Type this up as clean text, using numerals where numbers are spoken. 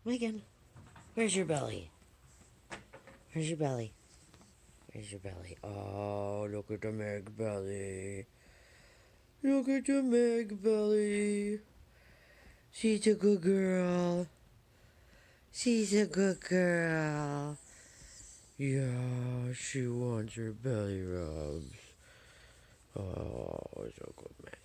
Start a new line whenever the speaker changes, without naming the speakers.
Megan, where's your belly? Where's your belly? Where's your belly? Oh, look at the Meg belly. Look at the Meg belly. She's a good girl. She's a good girl. Yeah, she wants her belly rubs. Oh, it's a good man.